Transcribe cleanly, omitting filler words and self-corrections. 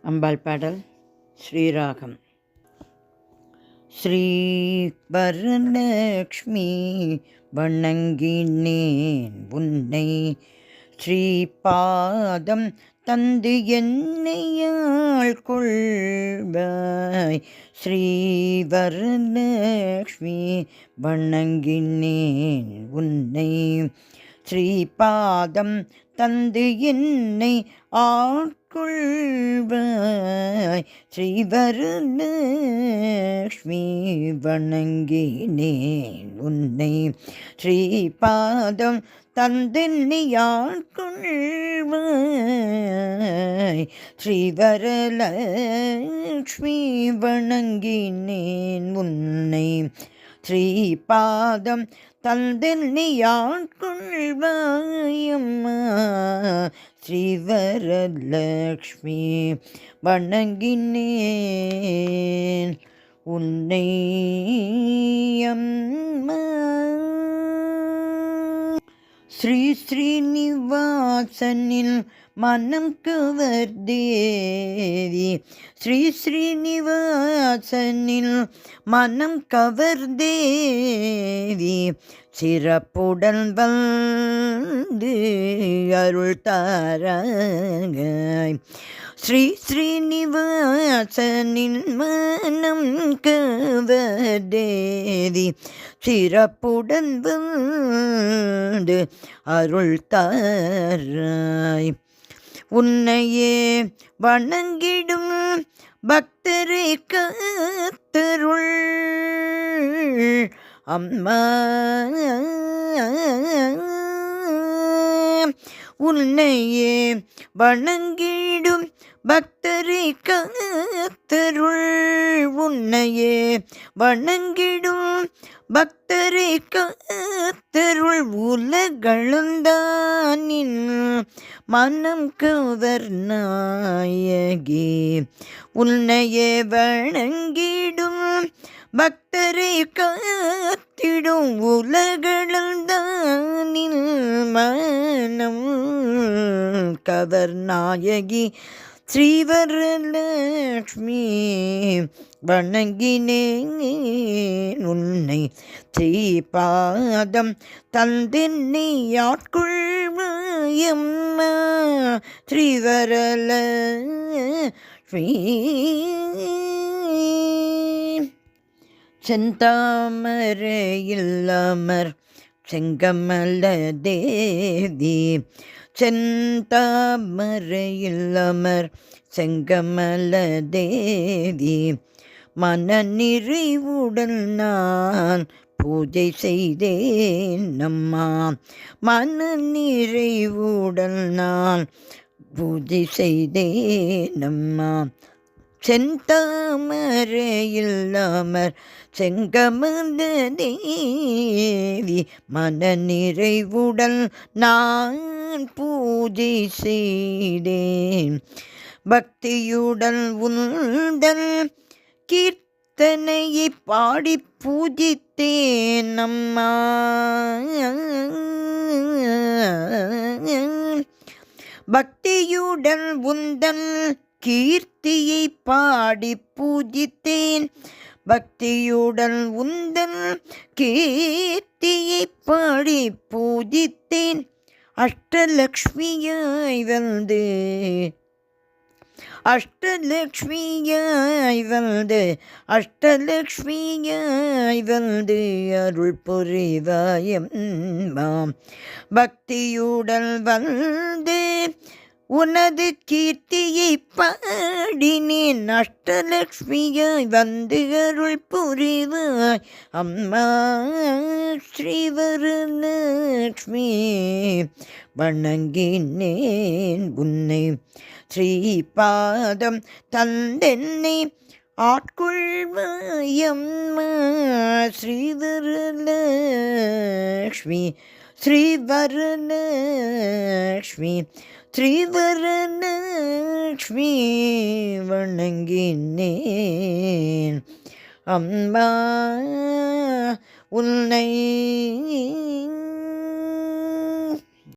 அம்பாள் பாடல் ஸ்ரீராகம். ஸ்ரீ வரலக்ஷ்மி வணங்கினேன் உன்னை, ஸ்ரீபாதம் தந்து என்னையாள் கொள்வாய். ஸ்ரீ வரலக்ஷ்மி வணங்கினேன் உன்னை, ஸ்ரீபாதம் தந்து என்னை ஆட்கொள்வாய். ஸ்ரீவரலக்ஷ்மி வணங்கினேன் உன்னை, ஸ்ரீபாதம் தந்தென்னை ஆட்கொள்வாய். ஸ்ரீவரலக்ஷ்மி வணங்கினேன் உன்னை, ஸ்ரீபாதம் தந்தென்னை ஆட்கொள்வாயம்மா. ஸ்ரீவரலக்ஷ்மி வணங்கினேன் உன்னை அம்மா. ஸ்ரீ ஸ்ரீனிவாசனில் மனம் கவர் தேவி, ஸ்ரீ ஸ்ரீனிவாசனில் மனம் கவர் தேவி, சிறப்புடன் வந்து அருள் தாராய். ஸ்ரீ ஸ்ரீனிவாசனின் மனம் கவர் தேவி, சிறப்புடன் வந்து அருள் தாராய். உன்னையே வணங்கிடும் பக்தரை காத்தருள் அம்மா. உன்னையே வணங்கிடும் பக்தரை காத்தருள், உன்னையே வணங்கிடும் பக்தரை காத்தருள். உலகளந்தானின் மனம் கவர் நாயகி, உன்னையே வணங்கிடும் பக்தரை காத்திடும். உலகளந்தானின் மனம் கவர் நாயகி, ஸ்ரீவரலக்ஷ்மி வணங்கினேன் உன்னை, ஸ்ரீபாதம் தந்தென்னை ஆட்கொள்வாயம்மா. ஸ்ரீவரலக்ஷ்மி செந்தாமரையில் அமர் செங்கமல தேவி, செந்தாமரையில் அமர் செங்கமல தேவி, மன நிறைவுடன் நான் பூஜை செய்தேன் அம்மா. மன நிறைவுடன் நான் பூஜை செய்தேன் அம்மா. செந்தாமரையில் அமர் செங்கமல தேவி, மன நிறைவுடன் நான் பூஜை செய்தேன். பக்தியுடன் உந்தன் கீர்த்தனையை பாடி பூஜித்தேன் அம்மா. பக்தியுடன் உந்தன் கீர்த்தியை பாடி பூஜித்தேன், பக்தியுடன் உந்தன் கீர்த்தியை பாடி பூஜித்தேன். அஷ்டலக்ஷ்மியாய் வந்து அஷ்டலக்ஷ்மியாய் வந்து அஷ்டலக்ஷ்மியாய் வந்து அருள் புரிவாயம்மா. பக்தியுடன் வந்து உனது கீர்த்தியை பாடினேன், அஷ்டலக்ஷ்மியாய் வந்து அருள் புரிவாய் அம்மா. ஸ்ரீவரலக்ஷ்மி வணங்கினேன் உன்னை, ஸ்ரீபாதம் தந்தென்னை ஆட்கொள்வாயம்மா. ஸ்ரீவரலக்ஷ்மி ஸ்ரீவரலக்ஷ்மி ஸ்ரீவரலக்ஷ்மி வணங்கினேன் அம்மா உன்னை.